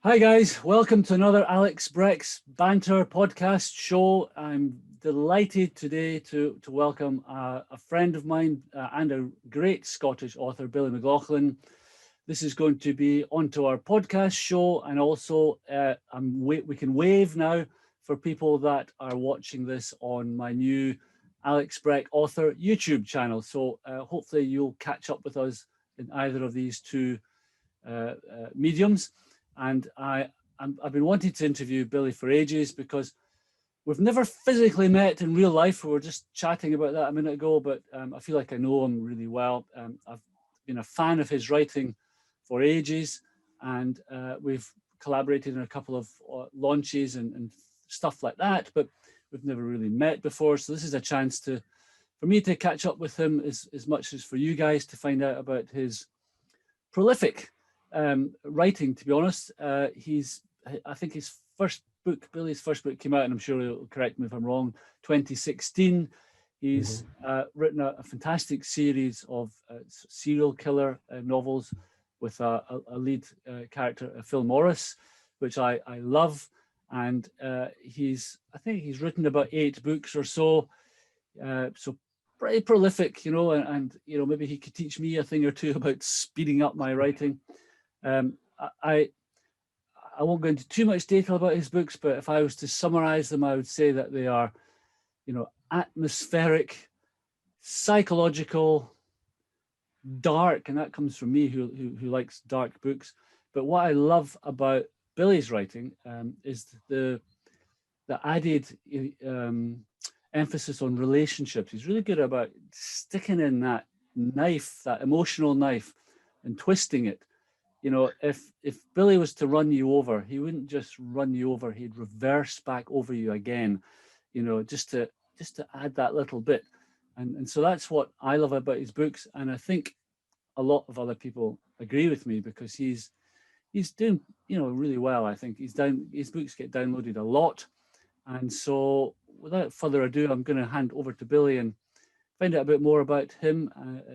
Hi guys, welcome to another Alex Breck's Banter podcast show. I'm delighted today to welcome a friend of mine and a great Scottish author, Billy McLaughlin. This is going to be onto our podcast show, and also we can wave now for people that are watching this on my new Alex Breck author YouTube channel. So hopefully you'll catch up with us in either of these two mediums. And I've been wanting to interview Billy for ages because we've never physically met in real life. We were just chatting about that a minute ago, but I feel like I know him really well. I've been a fan of his writing for ages, and we've collaborated in a couple of launches and stuff like that, but we've never really met before. So this is a chance for me to catch up with him as much as for you guys to find out about his prolific writing, to be honest. I think his first book, Billy's first book, came out, and I'm sure he'll correct me if I'm wrong, 2016. He's written a fantastic series of serial killer novels with a lead character, Phil Morris, which I love. And I think he's written about 8 books or so. So pretty prolific, and maybe he could teach me a thing or two about speeding up my writing. I won't go into too much detail about his books, but if I was to summarize them, I would say that they are, atmospheric, psychological, dark, and that comes from me who likes dark books. But what I love about Billy's writing is the added emphasis on relationships. He's really good about sticking in that knife, that emotional knife, and twisting it. If Billy was to run you over, he wouldn't just run you over, he'd reverse back over you again, just to add that little bit. And so that's what I love about his books. And I think a lot of other people agree with me, because he's doing, really well. I think his books get downloaded a lot. And so without further ado, I'm going to hand over to Billy and find out a bit more about him,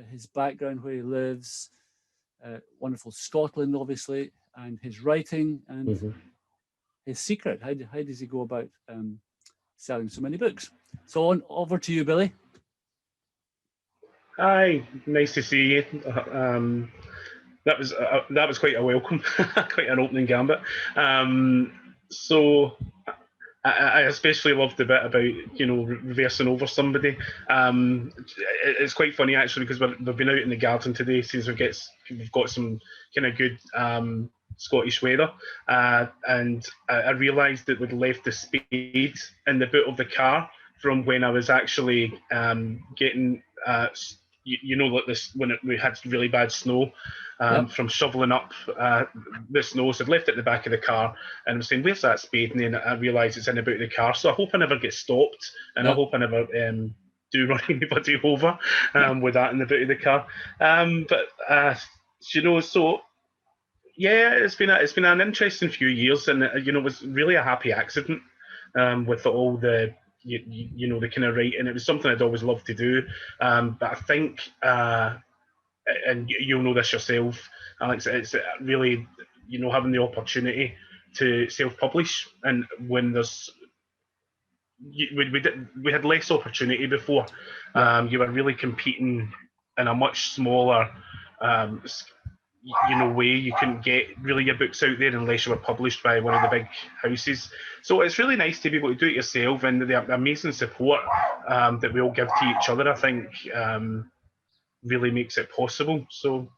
his background, where he lives, wonderful Scotland, obviously, and his writing and his secret. How does he go about selling so many books? So over to you, Billy. Hi, nice to see you. That was quite a welcome, quite an opening gambit. So I especially loved the bit about reversing over somebody. It's quite funny actually, because we've been out in the garden today since we've got some kind of good Scottish weather, and I realised that we'd left the spade in the boot of the car from when I was actually getting. Like this when we had really bad snow, from shoveling up the snow. So I'd left it at the back of the car, and I'm saying, "Where's that spade?" And then I realised it's in the boot of the car. So I hope I never get stopped, and I hope I never do run anybody over with that in the boot of the car. So yeah, it's been an interesting few years, and it was really a happy accident with all the the kind of writing. It was something I'd always loved to do, but I think, and you'll know this yourself, Alex, it's really having the opportunity to self-publish, and when we had less opportunity before. You were really competing in a much smaller way. You couldn't get really your books out there unless you were published by one of the big houses. So it's really nice to be able to do it yourself, and the amazing support that we all give to each other, I think, really makes it possible. So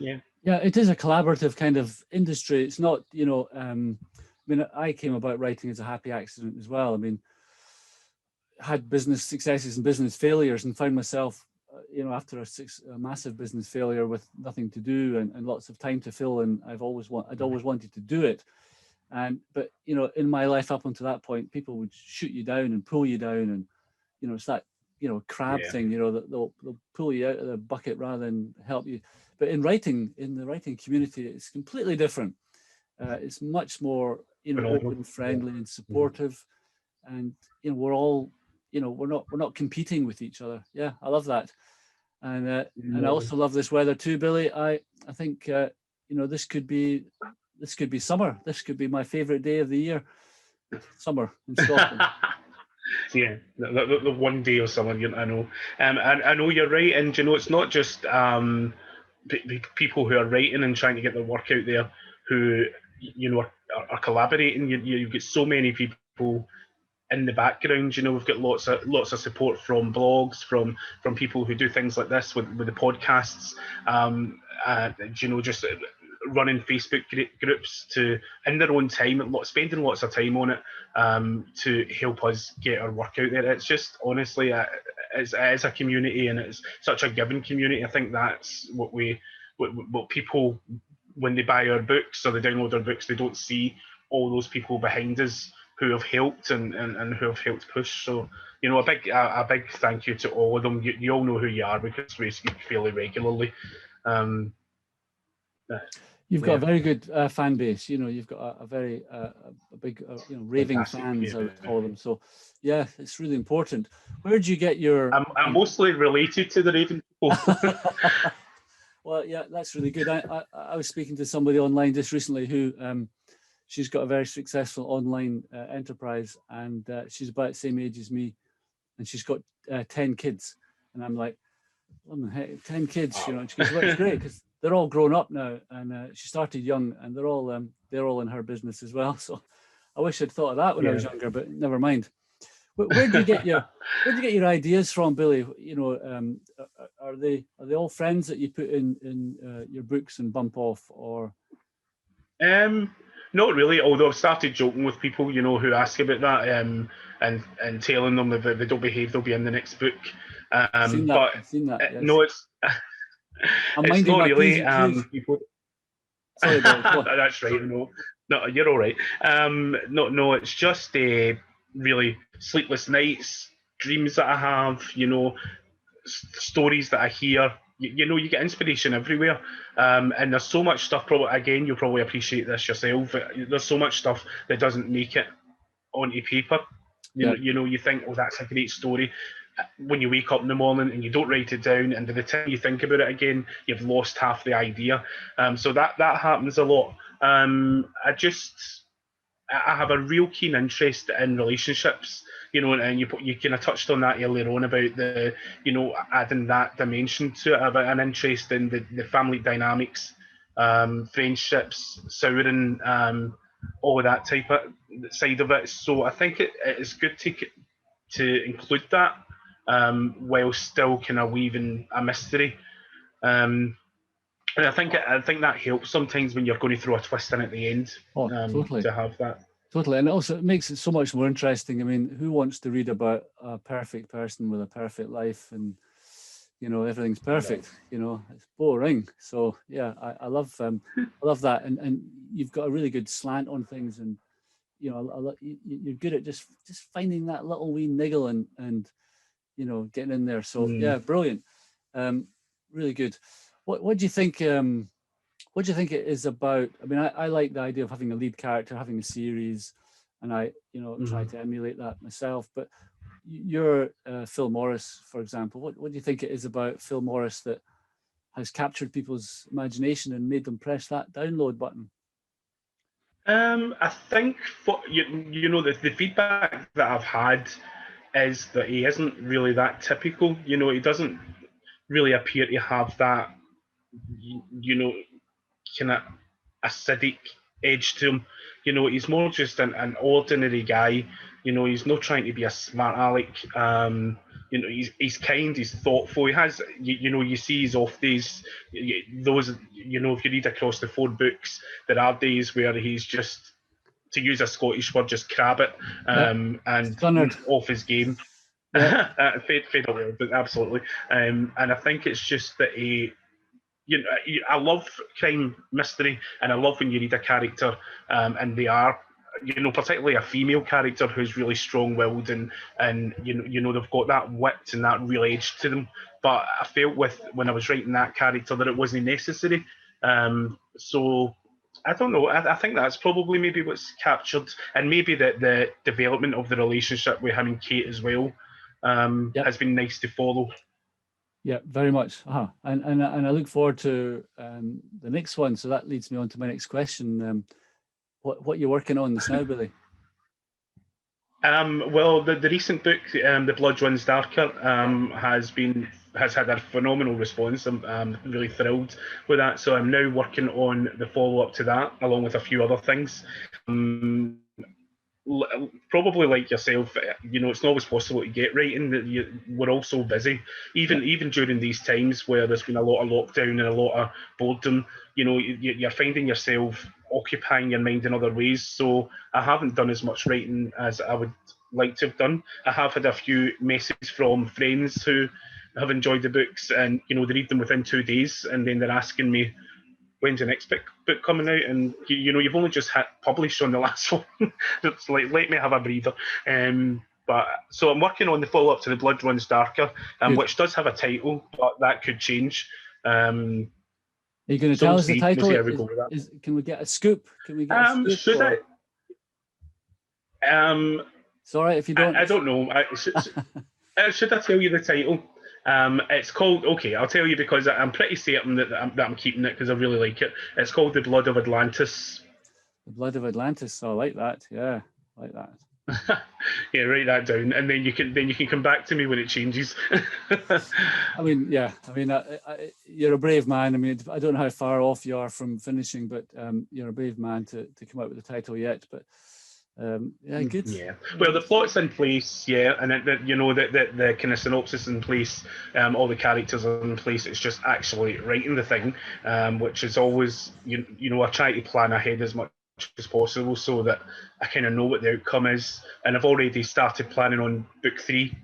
yeah, it is a collaborative kind of industry. It's not, I came about writing as a happy accident as well. I mean, had business successes and business failures, and found myself after a massive business failure with nothing to do and lots of time to fill, and I'd always wanted to do it. But in my life up until that point, people would shoot you down and pull you down, and it's that crab thing, that they'll pull you out of the bucket rather than help you. But in the writing community, it's completely different. It's much more open, friendly, and supportive, and we're all we're not competing with each other. Yeah, I love that. And I also love this weather too, Billy. I think this could be this could be summer. This could be my favourite day of the year. Summer in Scotland. Yeah, the one day or something. I know, and I know you're right. And it's not just people who are writing and trying to get their work out there who are collaborating. You've got so many people in the background. We've got lots of support from blogs, from people who do things like this with the podcasts. Just running Facebook groups to in their own time, spending lots of time on it to help us get our work out there. It's just honestly, it is a community, and it's such a giving community. I think that's what people, when they buy our books or they download our books, they don't see all those people behind us who have helped and who have helped push. So, a big thank you to all of them. You all know who you are because we speak fairly regularly. You've got a very good fan base. You've got a very a big, raving Fantastic, fans, yeah. I would call them. So, yeah, it's really important. Where did you get your? I'm mostly related to the raving people. Well, yeah, that's really good. I was speaking to somebody online just recently who she's got a very successful online enterprise, and she's about the same age as me, and she's got 10 kids, and I'm like, oh, hey, 10 kids, And she goes, well, it's great because they're all grown up now, and she started young, and they're all in her business as well. So I wish I'd thought of that when I was younger, but never mind. Where do you get your ideas from, Billy? Are they all friends that you put in your books and bump off, or? Not really. Although I've started joking with people, who ask about that, and telling them that if they don't behave, they'll be in the next book. I've seen that. Yes. No, it's not really. People. Sorry, Billy. That's right. No, you're all right. No, it's just really sleepless nights, dreams that I have. Stories that I hear. You get inspiration everywhere, and there's so much stuff. Probably again, you'll probably appreciate this yourself. There's so much stuff that doesn't make it onto paper. You think, oh, that's a great story. When you wake up in the morning and you don't write it down, and by the time you think about it again, you've lost half the idea. So that happens a lot. I have a real keen interest in relationships, and you kind of touched on that earlier on about the, adding that dimension to it. I have an interest in the family dynamics, friendships, souring, all of that type of side of it. So I think it is good to include that, while still kind of weaving a mystery. And I think that helps sometimes when you're going to throw a twist in at the end. Totally. To have that. Totally, and also it makes it so much more interesting. I mean, who wants to read about a perfect person with a perfect life and everything's perfect? It's boring. So yeah, I love that, and you've got a really good slant on things, and you're good at just finding that little wee niggle and getting in there. So yeah, brilliant, really good. What do you think? What do you think it is about? I mean, I like the idea of having a lead character, having a series, and I try to emulate that myself. But you're Phil Morris, for example. What do you think it is about Phil Morris that has captured people's imagination and made them press that download button? I think the feedback that I've had is that he isn't really that typical. He doesn't really appear to have that, kind of acidic edge to him. He's more just an ordinary guy. He's not trying to be a smart aleck. He's kind, he's thoughtful. He has, you see his off days. Those, if you read across the 4 books, there are days where he's just, to use a Scottish word, just crab it, and off his game. Fade away, but absolutely. And I think it's just that I love crime mystery, and I love when you read a character, and they are, particularly a female character who's really strong-willed, and they've got that wit and that real edge to them. But I felt when I was writing that character that it wasn't necessary. So I don't know. I think that's probably maybe what's captured, and maybe the development of the relationship with him and Kate as well has been nice to follow. Yeah, very much. And I look forward to the next one. So that leads me on to my next question. What you're working on this now, Billy? Well, the recent book, The Blood Runs Darker, has had a phenomenal response. I'm really thrilled with that. So I'm now working on the follow up to that, along with a few other things. Probably like yourself, it's not always possible to get writing. We're all so busy, even during these times where there's been a lot of lockdown and a lot of boredom. You're finding yourself occupying your mind in other ways. So I haven't done as much writing as I would like to have done. I have had a few messages from friends who have enjoyed the books, and they read them within 2 days, and then they're asking me, when's the next book coming out? And you've only just hit publish on the last one. It's like, let me have a breather. But so I'm working on the follow up to The Blood Runs Darker, which does have a title, but that could change. Are you going to tell us the title? We'll see how we go with that. Can we get a scoop? Can we get a scoop? Should I? It's all right if you don't. I don't know. Should I tell you the title? It's called, okay, I'll tell you because I'm pretty certain that I'm keeping it because I really like it. It's called The Blood of Atlantis. The Blood of Atlantis. I like that. Yeah, I like that. Yeah, write that down, and then you can come back to me when it changes. I mean, you're a brave man. I mean, I don't know how far off you are from finishing, but you're a brave man to come out with the title yet. But good. Yeah. Well, the plot's in place, and the kind of synopsis in place, all the characters are in place. It's just actually writing the thing, which is always, I try to plan ahead as much as possible so that I kind of know what the outcome is. And I've already started planning on book 3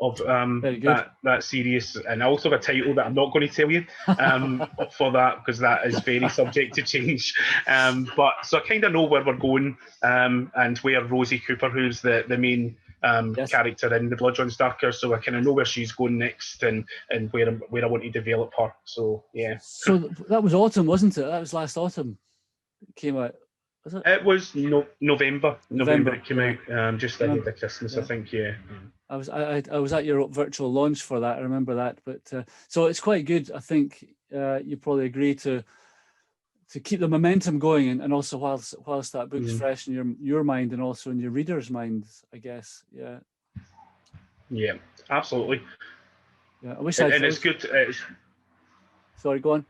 of that series, and I also have a title that I'm not going to tell you for that because that is very subject to change. But so I kind of know where we're going, and where Rosie Cooper, who's the main character in The Blood Runs Darker, so I kind of know where she's going next and where I want to develop her. So yeah. So that was autumn, wasn't it? That was last autumn. It came out. Was it? It was November. It came out just ahead of Christmas, I think. Yeah. I was at your virtual launch for that. I remember that, but so it's quite good. I think you probably agree to keep the momentum going, and also whilst that book's fresh in your mind and also in your readers' minds, I guess. Yeah. Yeah, absolutely. Yeah, I wish. It's good. Sorry, go on.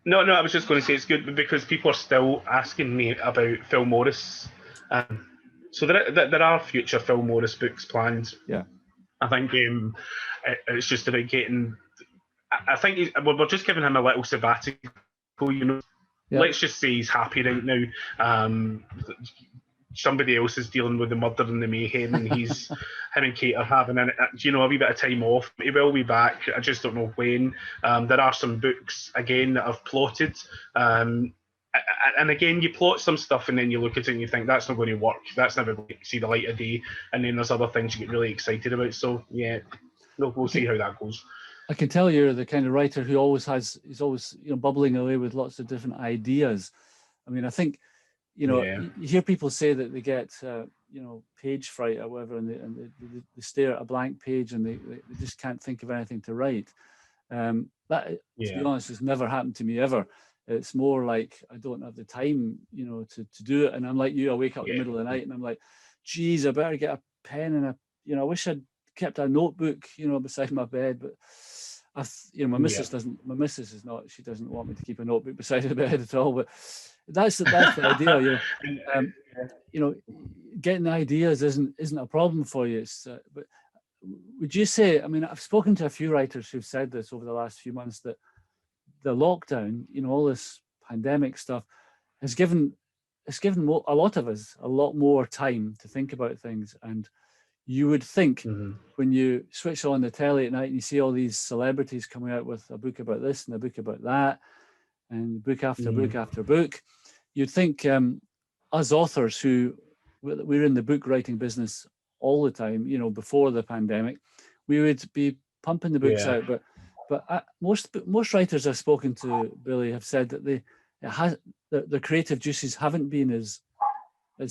No, I was just going to say it's good because people are still asking me about Phil Morris. So there are future Phil Morris books planned. Yeah. I think it's just about getting. I think we're just giving him a little sabbatical. Yeah. Let's just say he's happy right now. Somebody else is dealing with the murder and the mayhem, and him and Kate are having a wee bit of time off. He will be back. I just don't know when. There are some books again that I've plotted. And again, you plot some stuff and then you look at it and you think that's not going to work. That's never going to see the light of day. And then there's other things you get really excited about. So yeah, we'll see how that goes. I can tell you're the kind of writer who is always bubbling away with lots of different ideas. I mean, I think you hear people say that they get page fright or whatever, and they stare at a blank page and they just can't think of anything to write. To be honest, has never happened to me ever. It's more like I don't have the time, to do it. And I'm like you, I wake up in the middle of the night and I'm like, geez, I better get a pen and I wish I'd kept a notebook, beside my bed. But my missus doesn't. She doesn't want me to keep a notebook beside the bed at all. But that's the idea. Getting ideas isn't a problem for you. But would you say? I mean, I've spoken to a few writers who've said this over the last few months that the lockdown, all this pandemic stuff, has given a lot of us a lot more time to think about things. And you would think when you switch on the telly at night and you see all these celebrities coming out with a book about this and a book about that, and book after book after book, you'd think us authors who we're in the book writing business all the time, before the pandemic, we would be pumping the books out. But most writers I've spoken to, Billy, have said that the creative juices haven't been as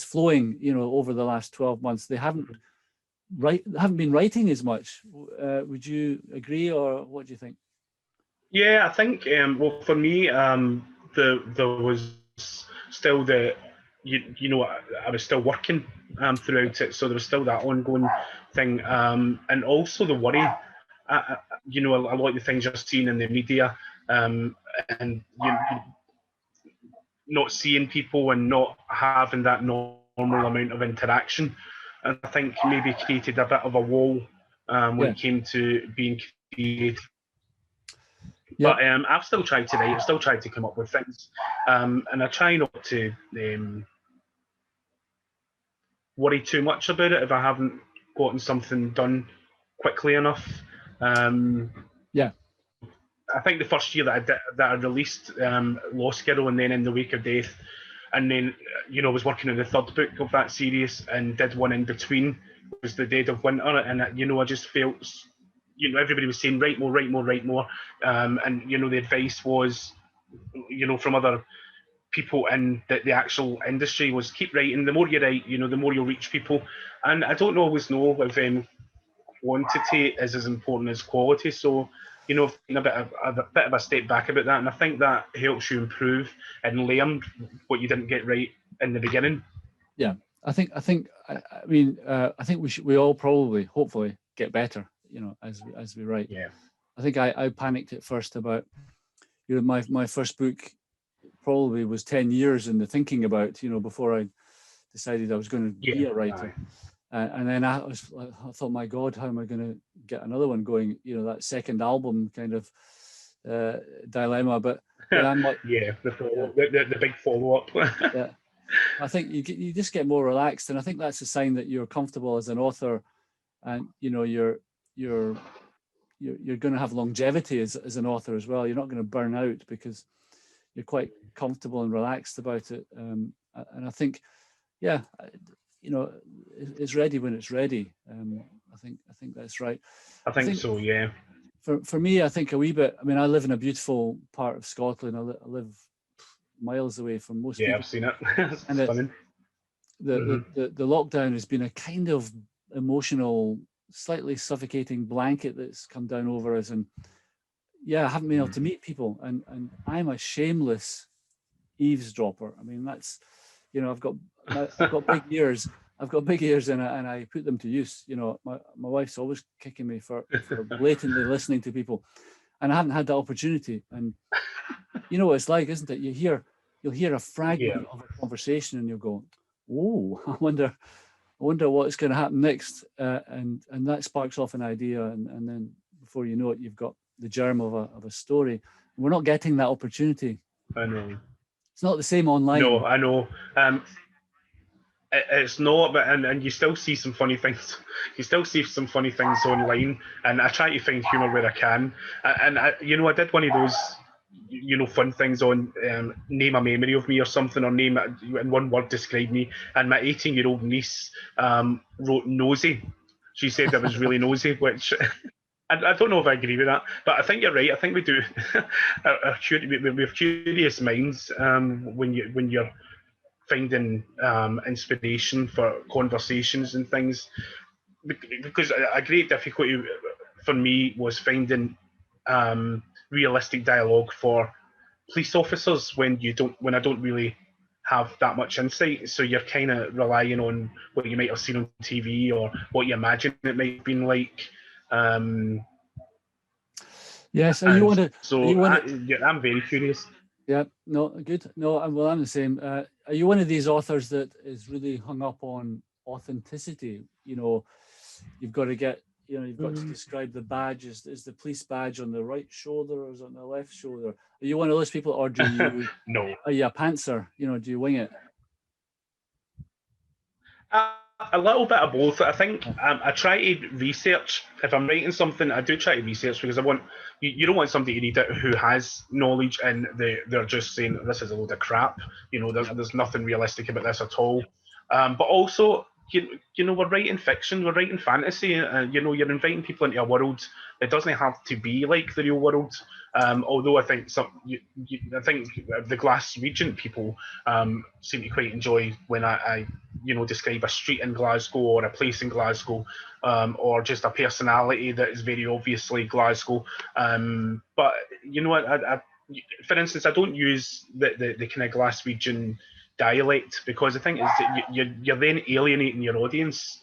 flowing, over the last 12 months. They haven't haven't been writing as much. Would you agree, or what do you think? Yeah, I think well for me, there was still I was still working throughout it, so there was still that ongoing thing, and also the worry. A lot of the things you're seeing in the media, and not seeing people and not having that normal amount of interaction, and I think maybe created a bit of a wall when Yeah. it came to being creative. Yep. But I've still tried to write. I've still tried to come up with things, and I try not to worry too much about it if I haven't gotten something done quickly enough. Yeah. I think the first year that I released Lost Girl, and then In the Wake of Death, and then I was working on the third book of that series and did one in between, was The Dead of Winter, and I just felt everybody was saying write more, write more, write more, and the advice was from other people in the actual industry was keep writing. The more you write, the more you'll reach people. And I don't always know if quantity is as important as quality. So, a bit of a step back about that, and I think that helps you improve and learn what you didn't get right in the beginning. Yeah, I think we all probably, hopefully, get better. As we write. Yeah. I think I panicked at first about my first book probably was 10 years in the thinking about before I decided I was going to be a writer. And then I thought, my God, how am I going to get another one going? That second album kind of dilemma. But I'm like, the big follow up. Yeah, I think you just get more relaxed, and I think that's a sign that you're comfortable as an author, and you're going to have longevity as an author as well. You're not going to burn out because you're quite comfortable and relaxed about it. And I think, yeah, it's ready when it's ready. I think that's right. I think so. Yeah. For me, I think a wee bit. I mean, I live in a beautiful part of Scotland. I live miles away from most people. Yeah, I've seen it. It's stunning. The lockdown has been a kind of emotional, slightly suffocating blanket that's come down over us, and I haven't been able to meet people, and I'm a shameless eavesdropper. I mean, that's I've got big ears. I've got big ears, and I put them to use. My wife's always kicking me for blatantly listening to people, and I haven't had that opportunity. And you know what it's like, isn't it? You'll hear a fragment of a conversation, and you'll go, "Oh, I wonder what's going to happen next," and that sparks off an idea, and then before you know it, you've got the germ of a story. And we're not getting that opportunity. I know. It's not the same online. No, I know. It's not, but and you still see some funny things. You still see some funny things online, and I try to find humour where I can. And I did one of those, fun things on name a memory of me or something, or name it in one word, describe me. And my 18-year-old niece wrote nosy. She said I was really nosy, which I don't know if I agree with that, but I think you're right. I think we do. We have curious minds when you're finding inspiration for conversations and things, because a great difficulty for me was finding realistic dialogue for police officers when I don't really have that much insight. So you're kind of relying on what you might have seen on TV or what you imagine it might have been like. Yes, and I'm very curious. Yeah, no, good. No, well, I'm the same. Are you one of these authors that is really hung up on authenticity? You've got to get, you've got to describe the badge. Is the police badge on the right shoulder or is it on the left shoulder? Are you one of those people, or do you? No. Are you a pantser? Do you wing it? A little bit of both. I think I try to research. If I'm writing something, I do try to research, because I want you don't want somebody to read it who has knowledge and they're just saying this is a load of crap. There's nothing realistic about this at all. But also, we're writing fiction, we're writing fantasy. You're inviting people into a world that doesn't have to be like the real world. Although I think I think the Glass Regent people seem to quite enjoy when I describe a street in Glasgow or a place in Glasgow, or just a personality that is very obviously Glasgow. But for instance, I don't use the kind of Glaswegian dialect, because I think is that you're then alienating your audience,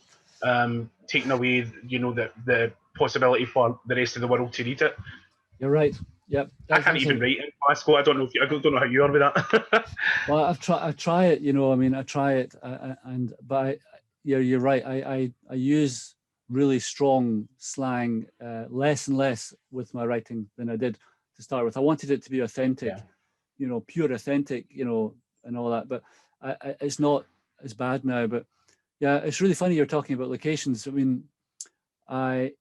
taking away the possibility for the rest of the world to read it. You're right. Yep. I can't even write in Glasgow. I don't know how you are with that. Well, I try it. I try it, but you're right. I use really strong slang less and less with my writing than I did to start with. I wanted it to be authentic, pure authentic, and all that. But it's not as bad now. But yeah, it's really funny you're talking about locations. I mean, I've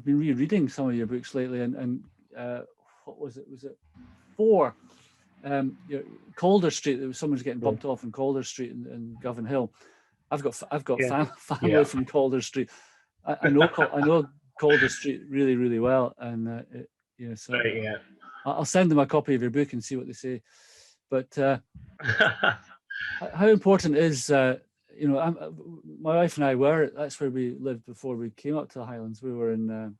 been rereading some of your books lately, and what was it? Was it 4? Calder Street. Someone's getting bumped off in Calder Street in Govan Hill. I've got family from Calder Street. I know Calder Street really, really well, and I'll send them a copy of your book and see what they say. But how important is my wife and I that's where we lived before we came up to the Highlands. We were in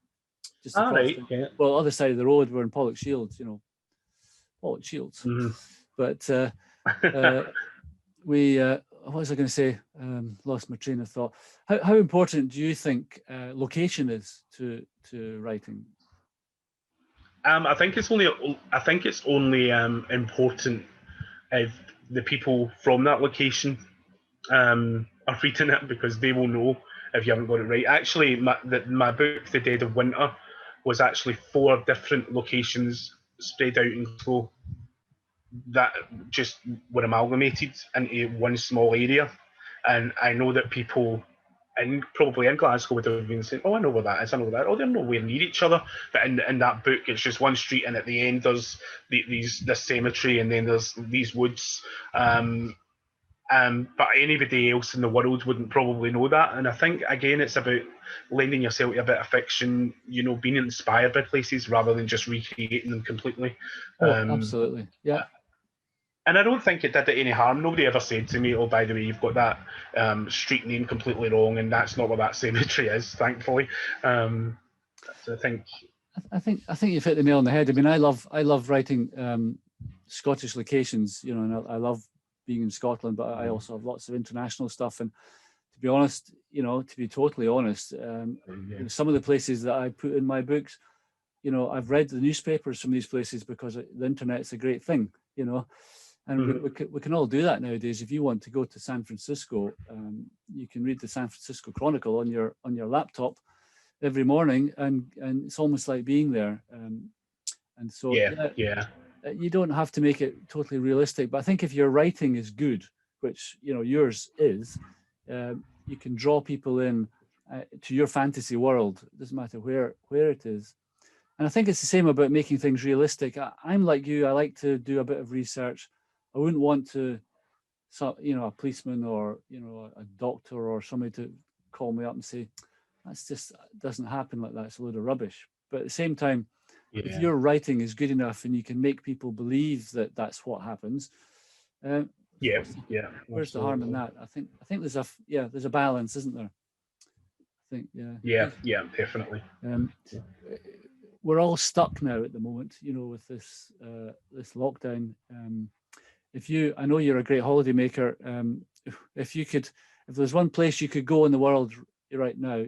just other side of the road. We're in Pollock Shields, Pollock Shields. Mm-hmm. But we what was I going to say? Lost my train of thought. How important do you think location is to writing? I think it's only important if the people from that location are reading it, because they will know if you haven't got it right. Actually, my book, The Dead of Winter, was actually 4 different locations spread out in Glasgow that just were amalgamated into one small area. And I know that people probably in Glasgow would have been saying, "Oh, I know where that is. I know that. Oh, they're nowhere near each other." But in that book, it's just one street, and at the end there's this cemetery, and then there's these woods. But anybody else in the world wouldn't probably know that. And I think, again, it's about lending yourself to a bit of fiction, being inspired by places rather than just recreating them completely. Absolutely. Yeah. And I don't think it did it any harm. Nobody ever said to me, "Oh, by the way, you've got that street name completely wrong, and that's not what that cemetery is," thankfully. So I think you've hit the nail on the head. I mean, I love writing Scottish locations, and I love being in Scotland, but I also have lots of international stuff. And to be honest, to be totally honest, some of the places that I put in my books, I've read the newspapers from these places because the internet's a great thing, and we can all do that nowadays. If you want to go to San Francisco, you can read the San Francisco Chronicle on your laptop every morning, and it's almost like being there. And so you don't have to make it totally realistic, but I think if your writing is good, which yours is, you can draw people in to your fantasy world. It doesn't matter where it is. And I think it's the same about making things realistic. I'm like you. I like to do a bit of research. I wouldn't want to, a policeman or a doctor or somebody to call me up and say, "That's just doesn't happen like that. It's a load of rubbish." But at the same time, if your writing is good enough and you can make people believe that that's what happens, where's the harm in that? I think there's a balance, isn't there? I think definitely. We're all stuck now at the moment, with this lockdown. I know you're a great holiday maker. If there's one place you could go in the world right now,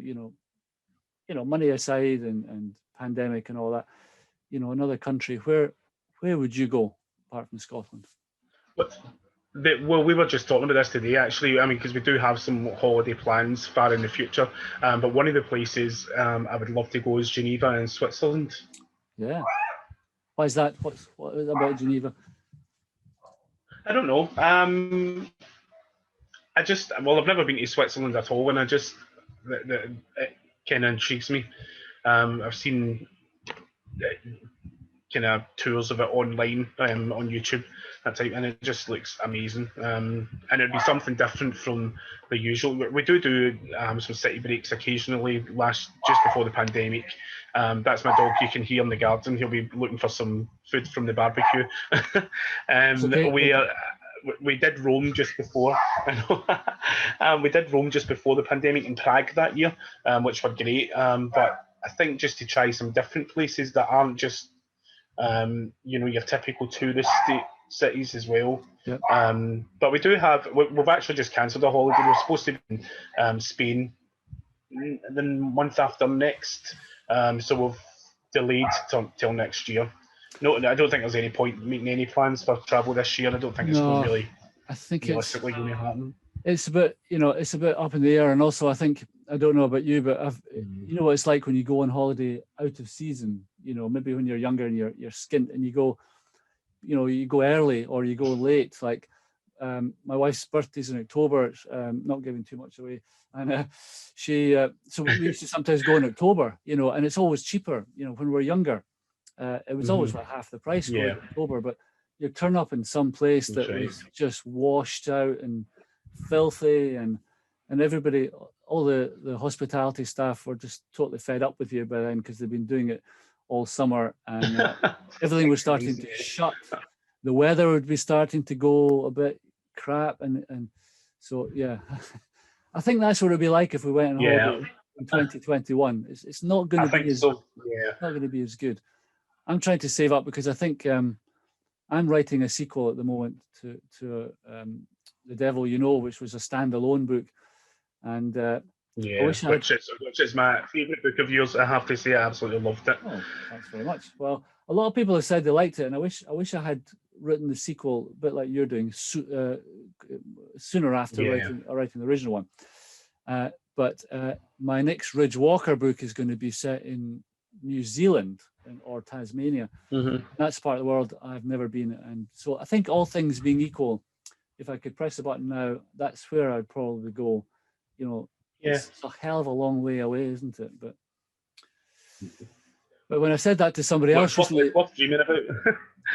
money aside and pandemic and all that, another country, where would you go apart from Scotland? Well, we were just talking about this today, actually. I mean, because we do have some holiday plans far in the future. But one of the places I would love to go is Geneva in Switzerland. Yeah. Why is that? What is it about Geneva? I don't know. I've never been to Switzerland at all, and it kind of intrigues me. I've seen kind of tours of it online on YouTube, that type, and it just looks amazing. And it'd be something different from the usual. We do some city breaks occasionally. Just before the pandemic, that's my dog. You can hear in the garden. He'll be looking for some food from the barbecue. Okay. we did Rome just before. I know. We did Rome just before the pandemic in Prague that year, which were great. But I think just to try some different places that aren't just your typical tourist cities as well. Yep. But we do have. We've actually just cancelled a holiday. We're supposed to be in Spain the month after next. So we've delayed till next year. No, I don't think there's any point making any plans for travel this year. I don't think it's really I think realistically going to happen. It's a bit, it's a bit up in the air. And also, I think, I don't know about you, but you know what it's like when you go on holiday out of season, maybe when you're younger and you're skint and you go early or you go late. Like my wife's birthday's in October, not giving too much away. And so we used to sometimes go in October, and it's always cheaper, when we're younger. It was always like half the price going in October, but you turn up in some place that was just washed out and filthy, and everybody, all the hospitality staff were just totally fed up with you by then because they've been doing it all summer, and everything was starting to shut. The weather would be starting to go a bit crap, and so I think that's what it'd be like if we went on holiday in 2021. It's not going to be not going to be as good. I'm trying to save up because I think I'm writing a sequel at the moment to The Devil You Know, which was a standalone book, and which is my favourite book of yours. I have to say, I absolutely loved it. Oh, thanks very much. Well, a lot of people have said they liked it, and I wish I had written the sequel a bit like you're doing sooner after writing the original one. But my next Ridge Walker book is going to be set in New Zealand or Tasmania. That's part of the world I've never been, and so I think all things being equal, if I could press a button now, that's where I'd probably go. It's a hell of a long way away, isn't it? But when I said that to somebody else recently, what's dreaming about?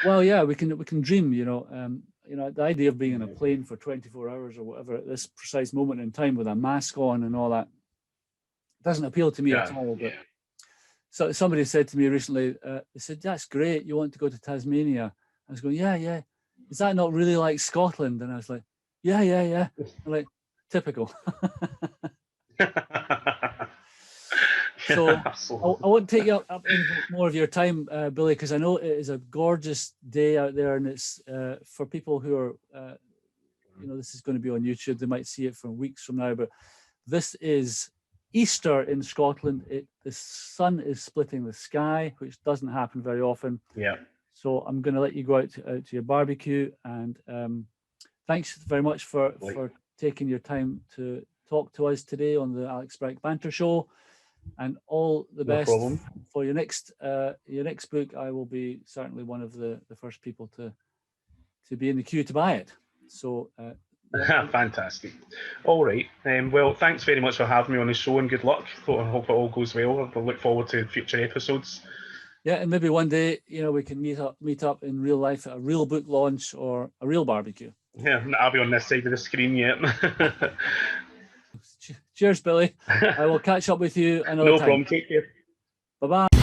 Well, yeah, we can dream. The idea of being in a plane for 24 hours or whatever at this precise moment in time with a mask on and all that doesn't appeal to me at all. But so somebody said to me recently, they said, "That's great. You want to go to Tasmania?" I was going, "Yeah. Is that not really like Scotland?" And I was like, "Yeah." I'm like, typical. So I won't take you up any more of your time, Billy, because I know it is a gorgeous day out there, and it's for people who are, this is going to be on YouTube. They might see it from weeks from now, but this is Easter in Scotland. The sun is splitting the sky, which doesn't happen very often. Yeah. So I'm going to let you go out to your barbecue, and thanks very much for taking your time to talk to us today on the Alex Breck Banter Show. And all the best for your next book. I will be certainly one of the first people to be in the queue to buy it. So fantastic. All right. Well, thanks very much for having me on the show, and good luck. I hope it all goes well. I look forward to future episodes. Yeah, and maybe one day, we can meet up in real life at a real book launch or a real barbecue. Yeah, I'll be on this side of the screen yet. Cheers, Billy. I will catch up with you another time. No problem. Take care. Bye-bye.